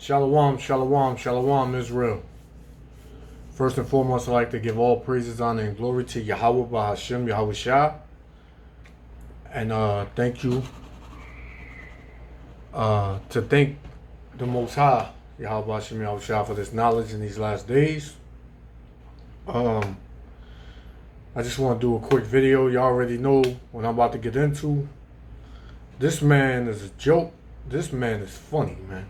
Shalom, shalom, shalom, Israel. First and foremost, I'd like to give all praises, honor, and glory to Yahweh Bahashim, Yahweh Shah. And thank you to thank the Most High, Yahweh Bahashim, Yahweh Shah, for this knowledge in these last days. I just want to do a quick video. You already know what I'm about to get into. This man is a joke. This man is funny, man.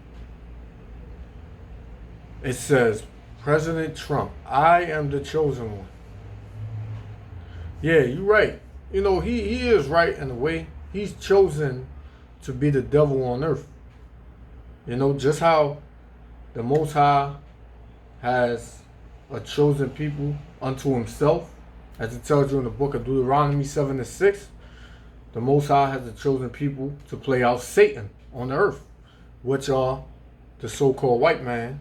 It says, President Trump, I am the chosen one. Yeah, you're right. You know, he is right in a way. He's chosen to be the devil on earth. You know, just how the Most High has a chosen people unto himself. As it tells you in the book of Deuteronomy 7:6, the Most High has a chosen people to play out Satan on the earth, which are the so-called white man,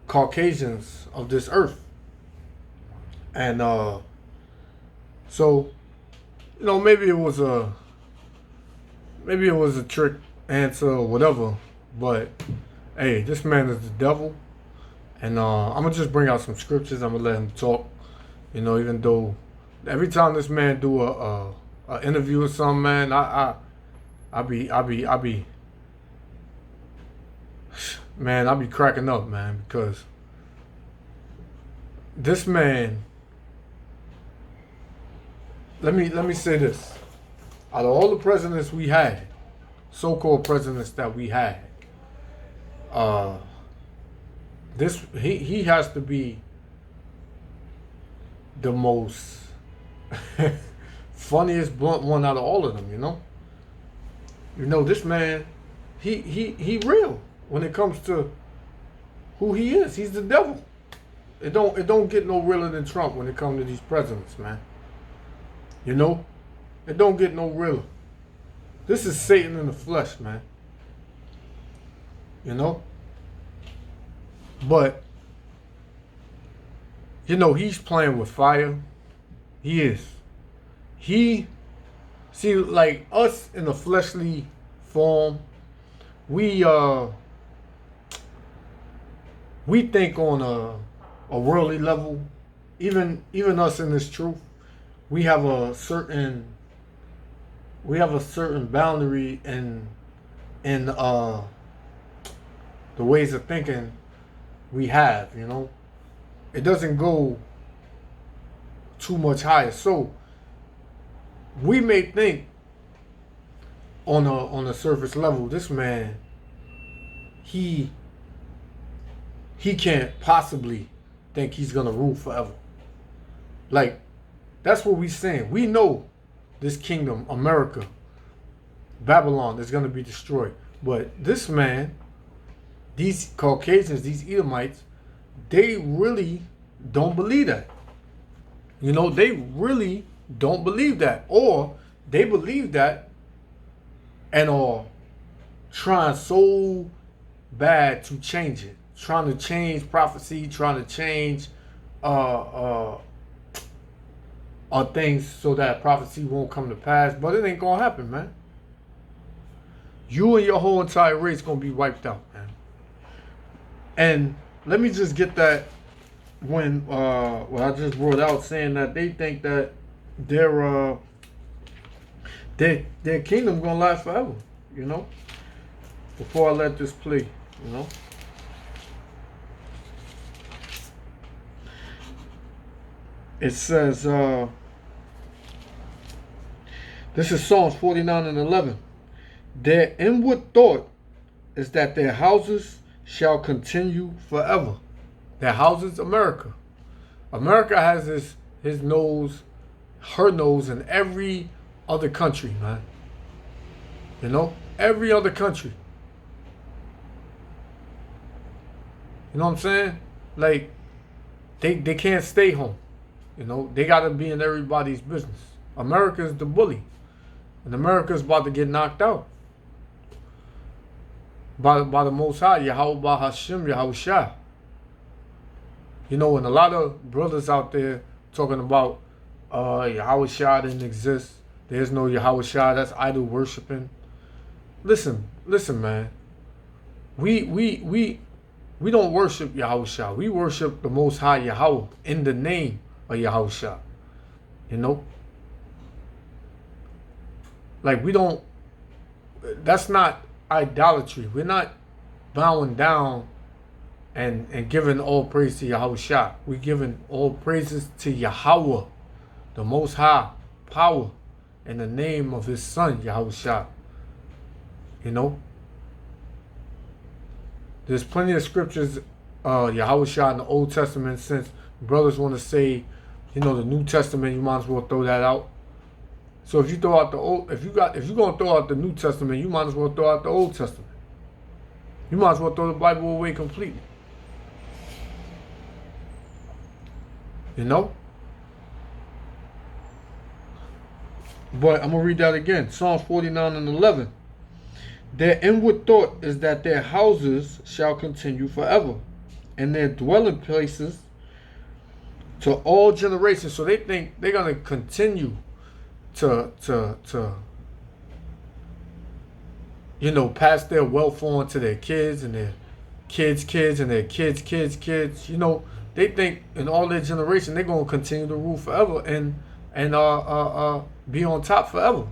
Caucasians of this earth. And so, you know, maybe it was a trick answer or whatever, but hey, this man is the devil. And I'm gonna just bring out some scriptures. I'm gonna let him talk. You know, even though every time this man do a interview or something, man, I be man, I be cracking up, man, because this man. Let me say this: out of all the presidents we had, so-called presidents that we had, this he has to be the most funniest, blunt one out of all of them. You know this man, he real when it comes to who he is. He's the devil. It don't get no realer than Trump when it comes to these presidents, man. You know, it don't get no realer. This is Satan in the flesh, man. You know. But, you know, he's playing with fire. He is. See, like us in the fleshly form, we think on a worldly level. Even us in this truth, we have a certain boundary in the ways of thinking we have, you know. It doesn't go too much higher. So we may think on a surface level, this man, he can't possibly think he's gonna rule forever. Like, that's what we're saying. We know this kingdom, America, Babylon, is gonna be destroyed. But this man, these Caucasians, these Edomites, they really don't believe that. You know, they really don't believe that. Or they believe that and are trying so bad to change it. Trying to change prophecy, trying to change things so that prophecy won't come to pass. But it ain't gonna happen, man. You and your whole entire race gonna be wiped out, man. And let me just get that when what I just brought out, saying that they think that their kingdom gonna last forever, you know. Before I let this play, you know. It says this is Psalms 49:11. Their inward thought is that their houses shall continue forever. Their houses, America. America has his nose, her nose in every other country, man. You know, every other country. You know what I'm saying? Like, they can't stay home. You know, they gotta be in everybody's business. America's the bully. And America's about to get knocked out. By the Most High, Yahweh Bahashim, Yahweh Shah. You know, and a lot of brothers out there talking about Yahweh Shah didn't exist. There's no Yahweh Shah, that's idol worshiping. Listen, man. We don't worship Yahushua. We worship the Most High Yahweh in the name of Yahushua. You know? Like we don't, that's not idolatry. We're not bowing down and giving all praise to Yahushua. We're giving all praises to Yahweh, the Most High power, in the name of his son, Yahushua. You know? There's plenty of scriptures, Yahushua in the Old Testament. Since brothers want to say, you know, the New Testament, you might as well throw that out. So if you throw out the old, if you're gonna throw out the New Testament, you might as well throw out the Old Testament. You might as well throw the Bible away completely. You know? But I'm gonna read that again. Psalms 49:11. Their inward thought is that their houses shall continue forever, and their dwelling places to all generations. So they think they're gonna continue to you know, pass their wealth on to their kids and their kids' kids and their kids' kids' kids. You know, they think in all their generation they're gonna continue to rule forever and be on top forever.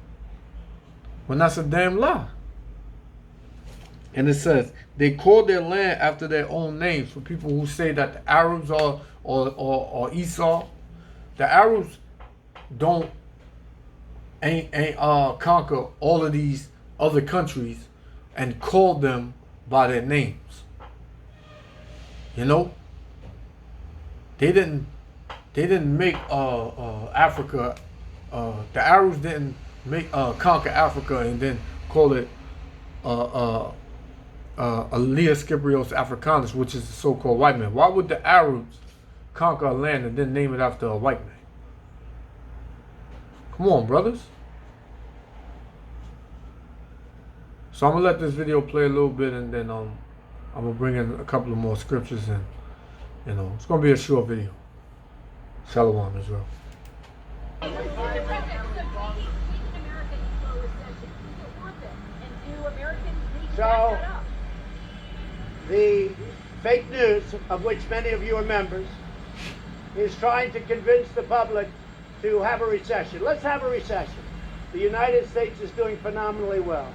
When that's a damn lie. And it says they call their land after their own names. For people who say that the Arabs or Esau, the Arabs ain't conquer all of these other countries and call them by their names. You know, they didn't make Africa. The Arabs didn't make conquer Africa and then call it Elias Sciprios Africanus, which is the so-called white man. Why would the Arabs conquer a land and then name it after a white man? Come on, brothers. So I'm gonna let this video play a little bit, and then I'm gonna bring in a couple of more scriptures, and you know it's gonna be a short video. Shalom, Israel. So, the fake news, of which many of you are members, is trying to convince the public to have a recession. Let's have a recession. The United States is doing phenomenally well.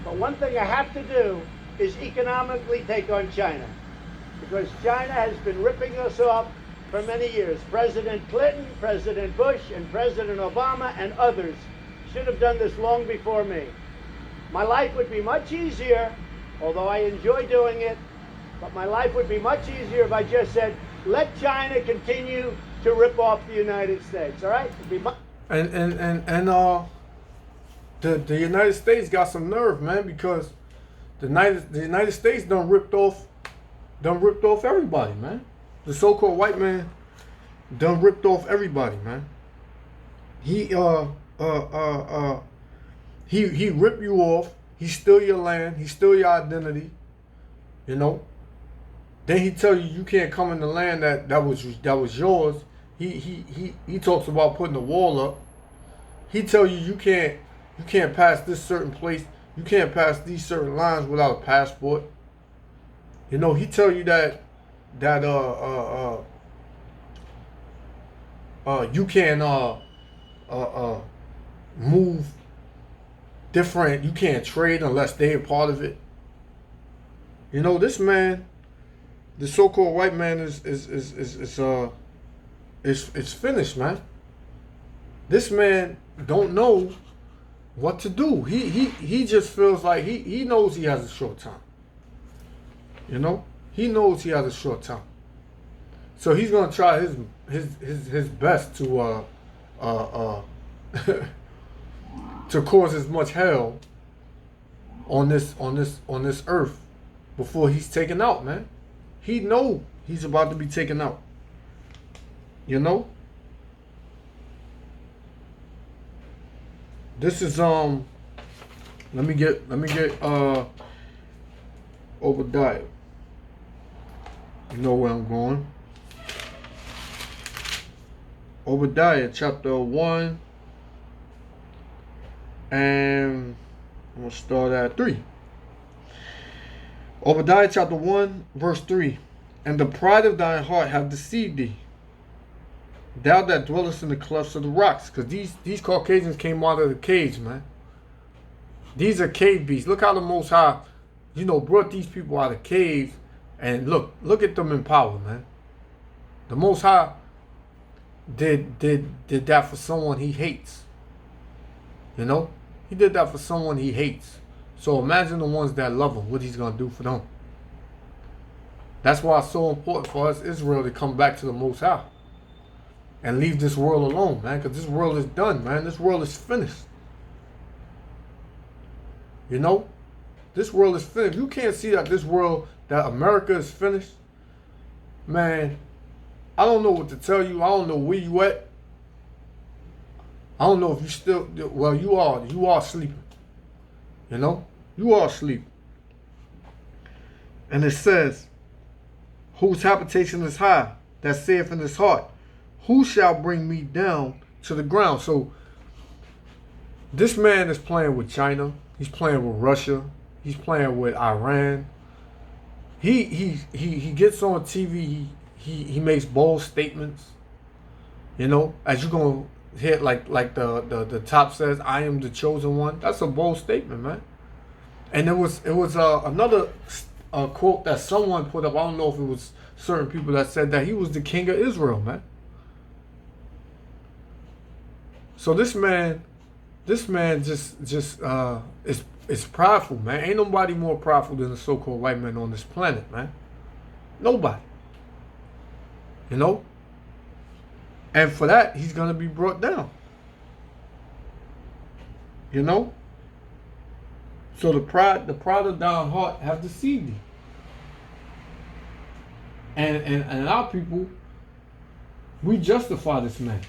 But one thing I have to do is economically take on China. Because China has been ripping us off for many years. President Clinton, President Bush, and President Obama and others should have done this long before me. My life would be much easier, although I enjoy doing it, but my life would be much easier if I just said, let China continue to rip off the United States, all right? It'd be much The United States got some nerve, man, because the United States done ripped off everybody, man. The so-called white man done ripped off everybody, man. He rip you off. He steal your land. He steal your identity. You know. Then he tell you can't come in the land that was yours. He talks about putting a wall up. He tell you can't pass this certain place. You can't pass these certain lines without a passport. You know, he tell you that you can move different. You can't trade unless they're a part of it. You know, this man, the so-called white man is finished, man. This man don't know what to do. He just feels like he knows he has a short time. You know, he knows he has a short time. So he's gonna try his best to to cause as much hell on this earth before he's taken out, man. He know he's about to be taken out. You know? This is let me get Obadiah. You know where I'm going. Obadiah chapter 1, and I'm gonna start at 3. Obadiah chapter 1, verse 3. And the pride of thine heart have deceived thee, thou that dwellest in the clefts of the rocks. Because these Caucasians came out of the caves, man. These are cave beasts. Look how the Most High, brought these people out of caves. And look at them in power, man. The Most High did that for someone he hates. He did that for someone he hates. So imagine the ones that love him, what he's going to do for them. That's why it's so important for us, Israel, to come back to the Most High. And leave this world alone, man. Because this world is done, man. This world is finished. This world is finished. You can't see that this world, that America is finished. Man, I don't know what to tell you. I don't know where you at. I don't know if you still, well, you are sleeping. You are asleep. And it says, whose habitation is high, that saith in his heart, who shall bring me down to the ground? So this man is playing with China. He's playing with Russia. He's playing with Iran. He gets on TV. He makes bold statements. As you're gonna hear, like the top says, "I am the chosen one." That's a bold statement, man. And it was another quote that someone put up. I don't know if it was certain people that said that he was the king of Israel, man. So this man just is prideful, man. Ain't nobody more prideful than the so-called white man on this planet, man. Nobody. And for that, he's gonna be brought down. So the pride of thine heart have deceived thee. And our people, we justify this man.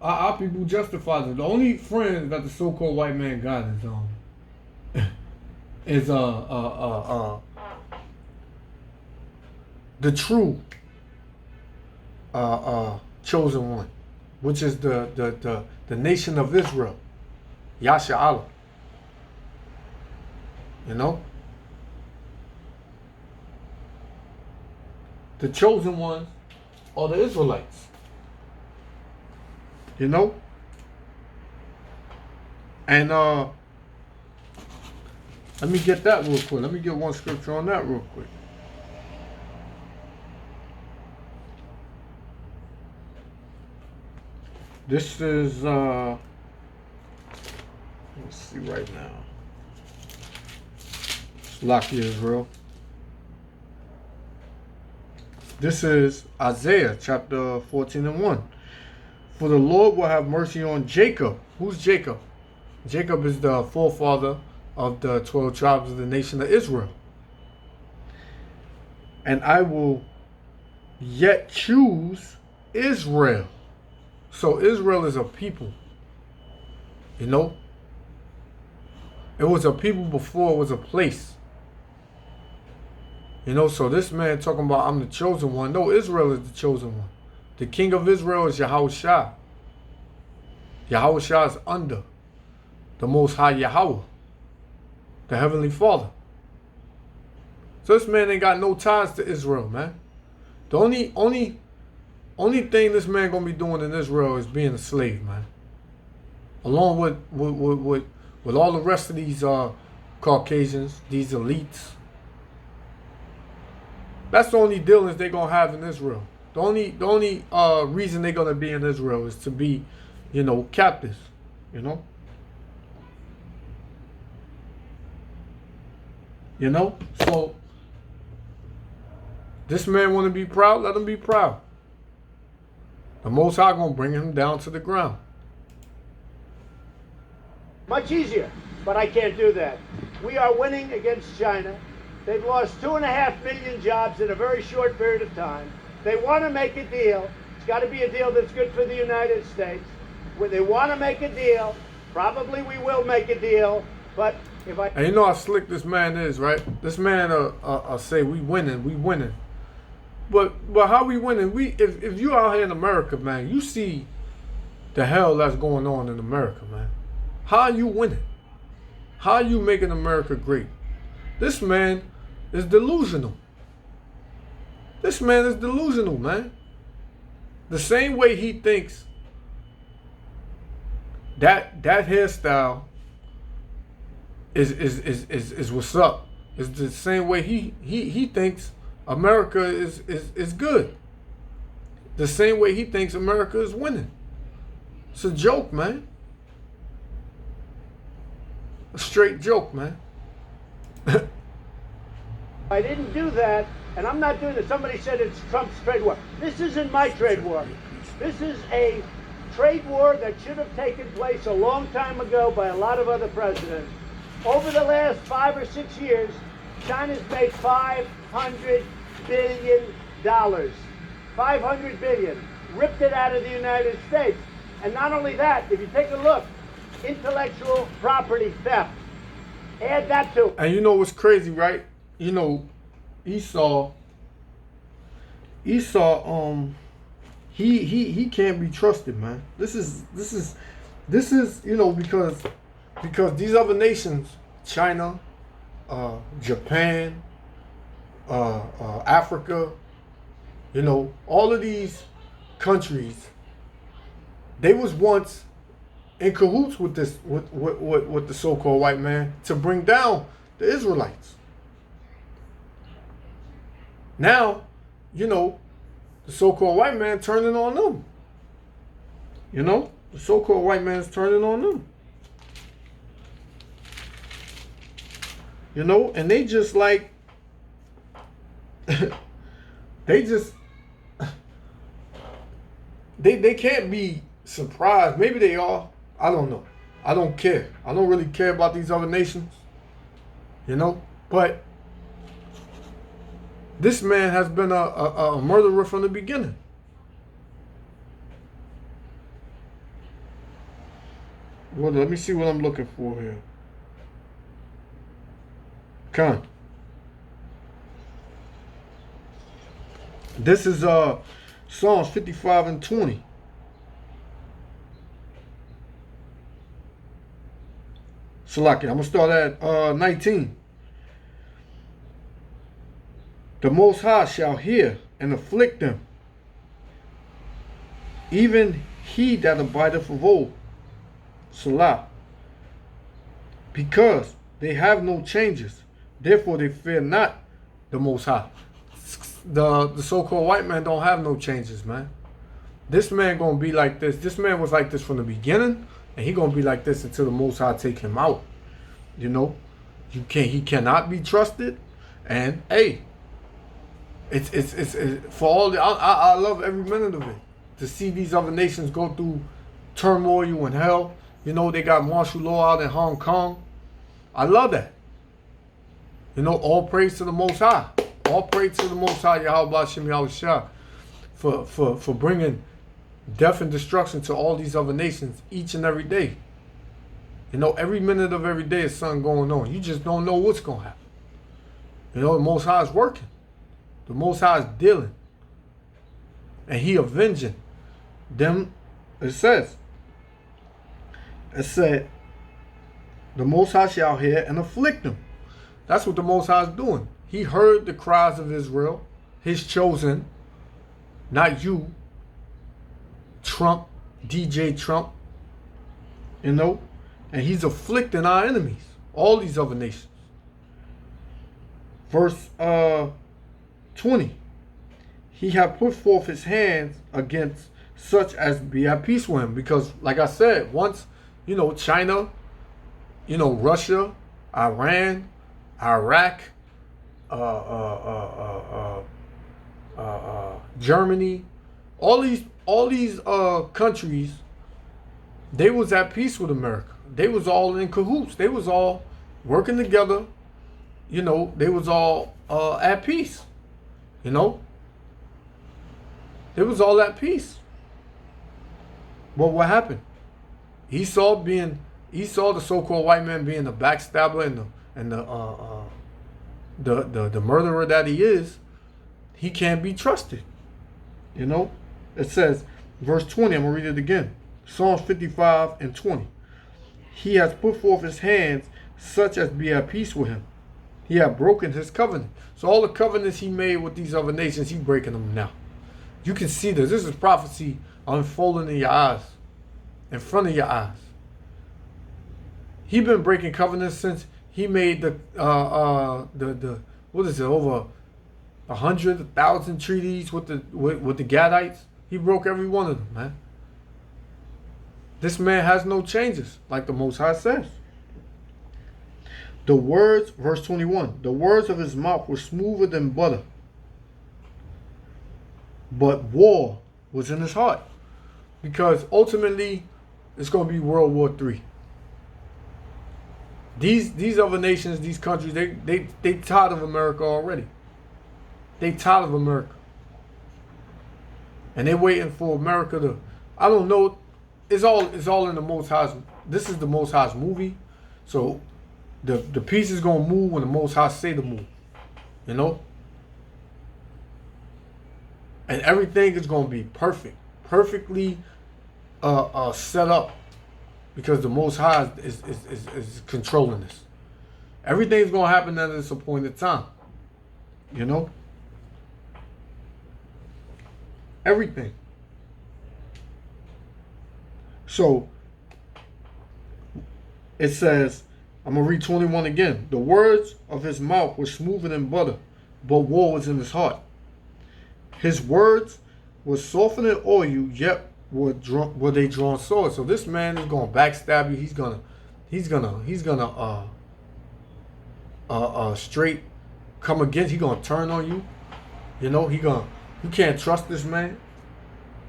Our people justify it. The only friend that the so-called white man got is the true chosen one, which is the nation of Israel, Yasha Allah. The chosen ones are the Israelites. And let me get that real quick. Let me get one scripture on that real quick. This is let's see right now. Lock Israel. This is Isaiah chapter 14 and 1. For the Lord will have mercy on Jacob. Who's Jacob? Jacob is the forefather of the 12 tribes of the nation of Israel. And I will yet choose Israel. So Israel is a people. It was a people before it was a place. So this man talking about I'm the chosen one. No, Israel is the chosen one. The king of Israel is Yahushua. Yahushua is under the Most High Yahweh, the Heavenly Father. So this man ain't got no ties to Israel, man. The only thing this man gonna be doing in Israel is being a slave, man. Along with all the rest of these Caucasians, these elites. That's the only dealings they're gonna have in Israel. The only reason they're gonna be in Israel is to be, captives. So this man want to be proud, let him be proud. The Most High gonna bring him down to the ground. Much easier, but I can't do that. We are winning against China. They've lost 2.5 million jobs in a very short period of time. They want to make a deal. It's got to be a deal that's good for the United States. When they want to make a deal, probably we will make a deal. But if I... And you know how slick this man is, right? This man say we winning. But how we winning? If you out here in America, man, you see the hell that's going on in America, man. How are you winning? How are you making America great? This man is delusional. This man is delusional, man. The same way he thinks that hairstyle is what's up. It's the same way he thinks America is good. The same way he thinks America is winning. It's a joke, man. A straight joke, man. I didn't do that, and I'm not doing it. Somebody said it's Trump's trade war. This isn't my trade war. This is a trade war that should have taken place a long time ago by a lot of other presidents. Over the last 5 or 6 years, China's made $500 billion. 500 billion. Ripped it out of the United States. And not only that, if you take a look, intellectual property theft. Add that to it. And you know what's crazy, right? You know, Esau, he can't be trusted, man. This is, you know, because these other nations, China, Japan, Africa, you know, all of these countries, they was once in cahoots with this, with the so-called white man to bring down the Israelites. Now, you know, the so-called white man turning on them. You know, the so-called white man's turning on them. You know, and they just like, they just, they can't be surprised. Maybe they are. I don't know. I don't care. I don't really care about these other nations. You know, but this man has been a murderer from the beginning. Well, let me see what I'm looking for here. Come. This is Psalms 55 and 20. Salaki, I'm going to start at 19. The Most High shall hear and afflict them, even he that abideth of old. Salah. Because they have no changes, therefore they fear not the Most High. The so-called white man don't have no changes, man. This man gonna be like this. This man was like this from the beginning, and he gonna be like this until the Most High take him out. You know, he cannot be trusted. And hey, it's for all the, I love every minute of it. To see these other nations go through turmoil and hell. You know, they got martial law out in Hong Kong. I love that. You know, all praise to the Most High. All praise to the Most High, Yahweh Shem Yahushua, for bringing death and destruction to all these other nations each and every day. You know, every minute of every day is something going on. You just don't know what's going to happen. You know, the Most High is working. The Most High is dealing. And he avenging them. It said, the Most High shall hear and afflict them. That's what the Most High is doing. He heard the cries of Israel, his chosen, not you, Trump, DJ Trump, you know, and he's afflicting our enemies, all these other nations. Verse 20, he hath put forth his hands against such as be at peace with him. Because, like I said, once, you know, China, you know, Russia, Iran, Iraq, Germany, all these countries, they was at peace with America. They was all in cahoots. They was all working together. You know, they was all at peace. You know, they was all at peace. But what happened? Esau, the so-called white man, being the backstabber and the murderer that he is, he can't be trusted. You know, it says, verse 20, I'm gonna read it again. Psalms 55 and 20. He has put forth his hands such as be at peace with him. He had broken his covenant. So all the covenants he made with these other nations, he's breaking them now. You can see this. This is prophecy unfolding in your eyes, in front of your eyes. He's been breaking covenants since he made the what is it, over 100,000 treaties with the Gadites. He broke every one of them, man. This man has no changes, like the Most High says. The words, verse 21, the words of his mouth were smoother than butter, but war was in his heart. Because ultimately, it's going to be World War III. These other nations, these countries, they tired of America already. They tired of America. And they're waiting for America to, I don't know, it's all in the Most High's, this is the Most High's movie. So the piece is going to move when the Most High say to move. You know? And everything is going to be perfect. Perfectly set up. Because the Most High is controlling this. Everything's going to happen at its appointed time. You know? Everything. So, it says, I'm going to read 21 again. The words of his mouth were smoother than butter, but war was in his heart. His words were softer than oil, yet were they drawn swords. So this man is going to backstab you. He's gonna straight come against. He's gonna turn on you. You know, you can't trust this man.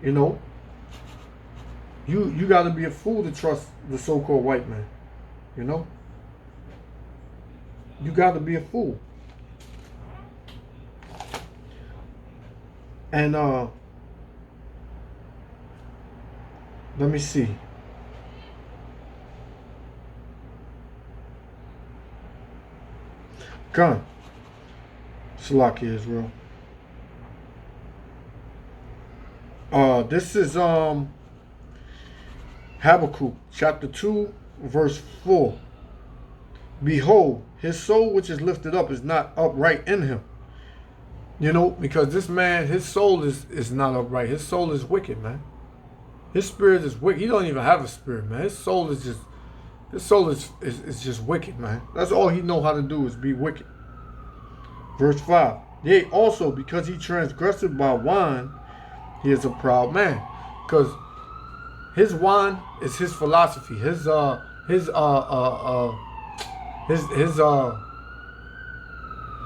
You know, you got to be a fool to trust the so-called white man. You know, you got to be a fool. And let me see. Gun. Salaki Israel. This is Habakkuk chapter 2 verse 4. Behold, his soul which is lifted up is not upright in him. You know, because this man, his soul is not upright. His soul is wicked, man. His spirit is wicked. He don't even have a spirit, man. His soul is just wicked, man. That's all he know how to do is be wicked. Verse 5. Yea, also because he transgressed by wine, he is a proud man. Because his wine is his philosophy.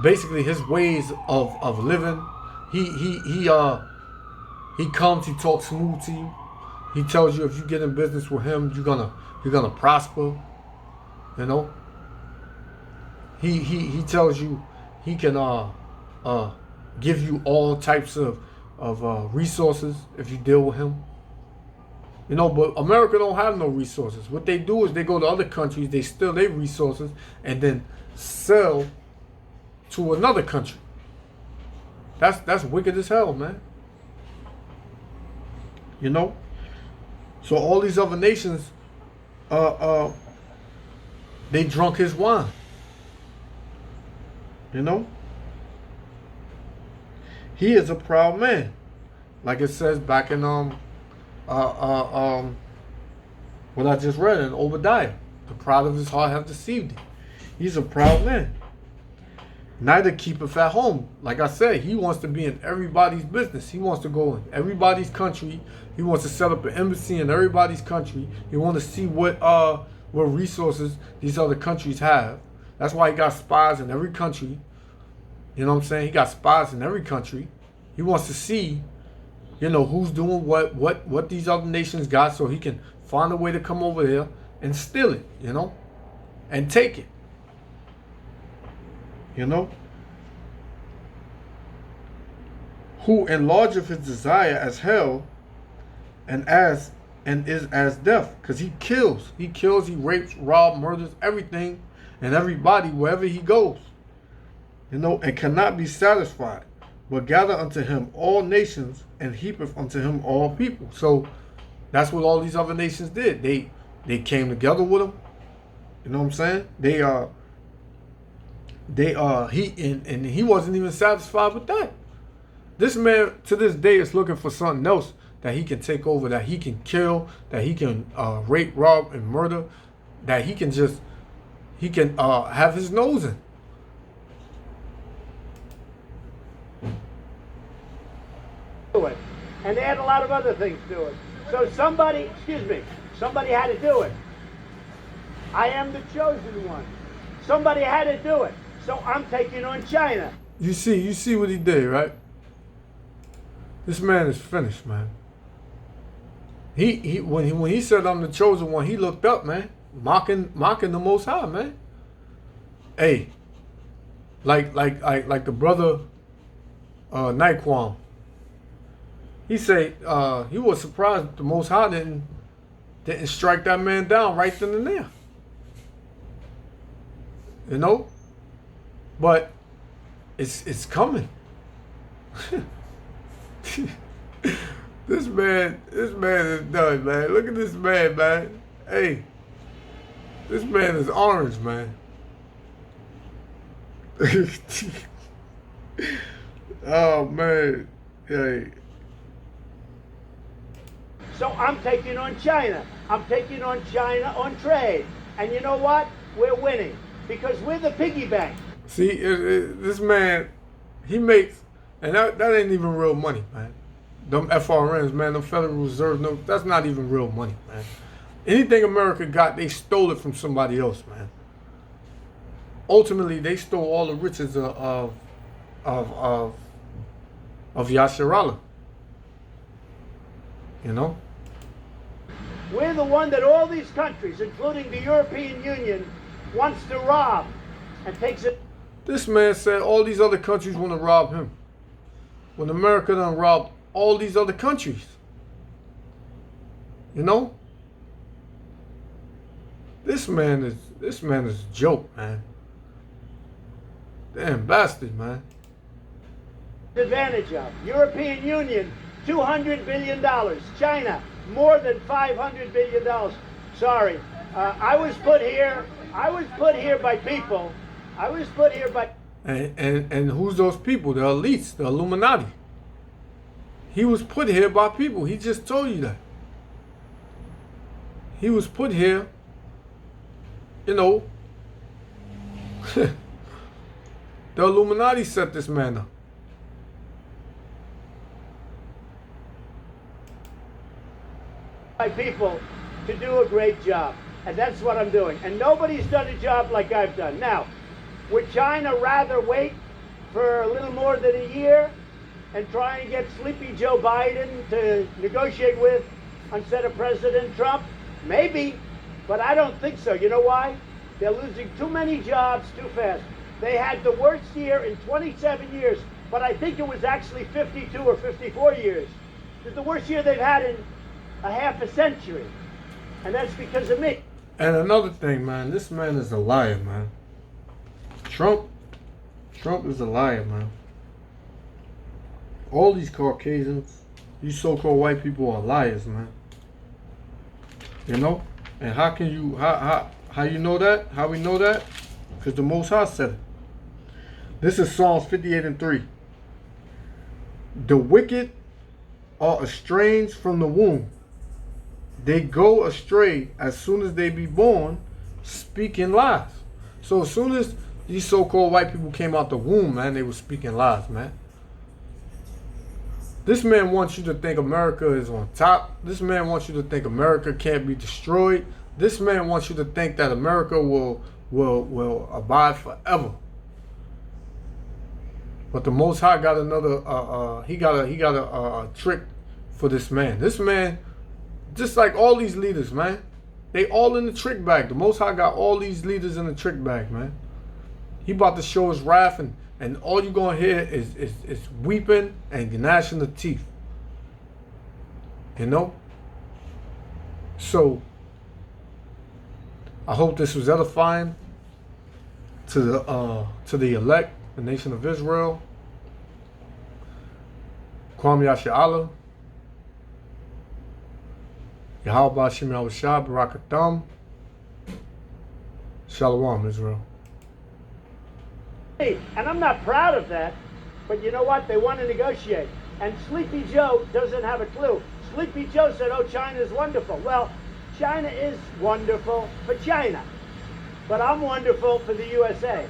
Basically his ways of living. He comes, he talks smooth to you. He tells you if you get in business with him, you're gonna prosper. You know. He tells you he can give you all types of resources if you deal with him. You know, but America don't have no resources. What they do is they go to other countries, they steal their resources, and then sell to another country. That's wicked as hell, man. You know? So all these other nations, they drunk his wine. You know? He is a proud man. Like it says back in what I just read in Obadiah. The pride of his heart hath deceived him. He's a proud man. Neither keepeth at home. Like I said, he wants to be in everybody's business. He wants to go in everybody's country. He wants to set up an embassy in everybody's country. He wants to see what resources these other countries have. That's why he got spies in every country. You know what I'm saying? He got spies in every country. He wants to see, you know, who's doing what these other nations got, so he can find a way to come over there and steal it, you know, and take it. You know? Who enlargeth his desire as hell and is as death. Because he kills, he rapes, robs, murders, everything and everybody wherever he goes. You know, and cannot be satisfied, but gather unto him all nations and heapeth unto him all people. So That's what all these other nations did. They came together with him. You know what I'm saying? He wasn't even satisfied with that. This man to this day is looking for something else that he can take over, that he can kill, that he can rape, rob, and murder, that he can have his nose in. It. And they had a lot of other things to it. So somebody had to do it. I am the chosen one. Somebody had to do it. So I'm taking on China. You see what he did, right? This man is finished, man. When he said I'm the chosen one, he looked up, man, mocking the Most High, man. Hey, like the brother Naquan. He said he was surprised the Most High didn't strike that man down right then and there. You know, but it's coming. This man is done, man. Look at this man, man. Hey, this man is orange, man. Oh man, hey. So I'm taking on China. I'm taking on China on trade. And you know what? We're winning because we're the piggy bank. See, this man, he makes, and that ain't even real money, man. Them FRNs, man, them Federal Reserve notes, that's not even real money, man. Anything America got, they stole it from somebody else, man. Ultimately, they stole all the riches of Yasharallah. You know? We're the one that all these countries, including the European Union, wants to rob and takes it. This man said all these other countries want to rob him. When America done robbed all these other countries. You know? This man is a joke, man. Damn bastard, man. Advantage of. European Union, $200 billion. China, more than $500 billion. Sorry. I was put here by people. I was put here by... And who's those people? The elites, the Illuminati. He was put here by people. He just told you that. He was put here, you know. The Illuminati set this man up. By people to do a great job. And that's what I'm doing. And nobody's done a job like I've done. Now, would China rather wait for a little more than a year and try and get sleepy Joe Biden to negotiate with instead of President Trump? Maybe, but I don't think so. You know why? They're losing too many jobs too fast. They had the worst year in 27 years, but I think it was actually 52 or 54 years. It's the worst year they've had in a half a century. And that's because of me. And another thing, man, this man is a liar, man. Trump is a liar, man. All these Caucasians, these so-called white people are liars, man. You know? And how can you, how you know that? How we know that? Because the Most High said it. This is Psalms 58:3. The wicked are estranged from the womb. They go astray as soon as they be born, speaking lies. So as soon as these so-called white people came out the womb, man, they were speaking lies, man. This man wants you to think America is on top. This man wants you to think America can't be destroyed. This man wants you to think that America will abide forever. But the Most High got another. He got a trick for this man. This man, just like all these leaders, man, they all in the trick bag. The Most High got all these leaders in the trick bag, man. He about to show his wrath, and all you're gonna hear is weeping and gnashing of teeth. You know? So I hope this was edifying to the elect, the nation of Israel. Kwame Yasha Allah. Yahweh Shem Yahweh Shah, Barakatham. Shalom, Israel. And I'm not proud of that, but you know what? They want to negotiate. And Sleepy Joe doesn't have a clue. Sleepy Joe said, oh, China is wonderful. Well, China is wonderful for China, but I'm wonderful for the USA.